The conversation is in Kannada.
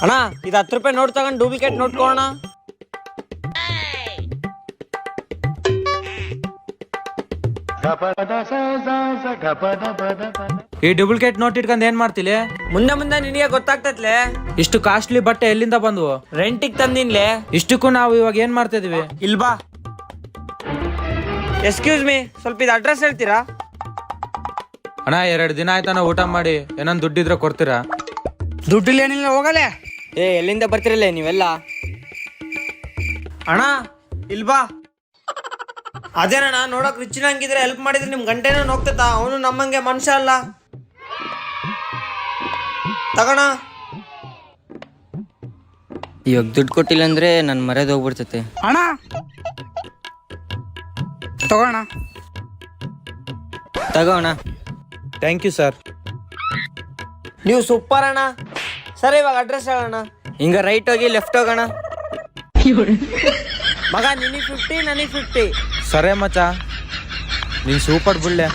ಅಣ್ಣ ಇದು 10 ರೂಪಾಯಿ ನೋಟ್ ತಗೊಂಡು ಡೂಪ್ಲಿಕೇಟ್ ನೋಟ್ ಕೊಡೋಣ. ಈ ಡೂಪ್ಲಿಕೇಟ್ ನೋಟ್ ಇಟ್ಕೊಂಡ್ ಏನ್ ಮಾಡ್ತಿಲಿ? ಮುಂದೆ ಮುಂದೆ ನಿನಗೆ ಗೊತ್ತಾಗ್ತತ್ಲೆ. ಇಷ್ಟು ಕಾಸ್ಟ್ಲಿ ಬಟ್ಟೆ ಎಲ್ಲಿಂದ ಬಂದ್ವು? ರೆಂಟಿಗೆ ತಂದಿನ್ಲೆ. ಇಷ್ಟಕ್ಕೂ ನಾವು ಇವಾಗ ಏನ್ ಮಾಡ್ತಾ ಇದೀವಿ? ಇಲ್ಬಾ. ಎಕ್ಸ್ಕ್ಯೂಸ್ ಮೀ, ಸ್ವಲ್ಪ ಇದು ಅಡ್ರೆಸ್ ಹೇಳ್ತೀರಾ? ಅಣ್ಣ 2 ದಿನ ಆಯ್ತಾನ ಊಟ ಮಾಡಿ, ಏನನ್ ದುಡ್ಡಿದ್ರೆ ಕೊಡ್ತೀರಾ? ದುಡ್ಡಿಲ್ಲ ಏನಿಲ್ಲ, ಹೋಗಲೆ. ಎಲ್ಲಿಂದ ಬರ್ತಿರಲ್ಲ ನೀವೆಲ್ಲ? ಅಣ್ಣ ಇಲ್ಬಾ. ಅದೇನಣ್ಣ, ನೋಡಕ್ ರಿಚ್ ಹಂಗಿದ್ರೆ ಹೆಲ್ಪ್ ಮಾಡಿದ್ರೆ ನಿಮ್ ಗಂಟೆನೂ ಹೋಗ್ತತ. ಅವನು ನಮ್ಮಂಗೆ ಮನುಷ್ಯ ಅಲ್ಲ. ತಗೋಣ. ಇವಾಗ ದುಡ್ಡು ಕೊಟ್ಟಿಲ್ಲ ಅಂದ್ರೆ ನನ್ ಮರ್ಯಾದೆ ಹೋಗ್ಬಿಡ್ತೈತೆ. ಅಣ್ಣ ತಗೋಣ. ತಗೋಣ. Thank you sir. ನೀವು ಸೂಪರ್ ಅಣ್ಣ. ಸರಿ ಇವಾಗ ಅಡ್ರೆಸ್ ಹೇಳೋಣ. ಹಿಂಗ ರೈಟ್ ಹೋಗಿ ಲೆಫ್ಟ್ ಹೋಗೋಣ. ಮಗ ನಿನಗೆ 50 ನನಗೆ 50. ಸರೇ ಮಚ್ಚ, ನೀನ್ ಸೂಪರ್ ಬುಳ್ಳೆ.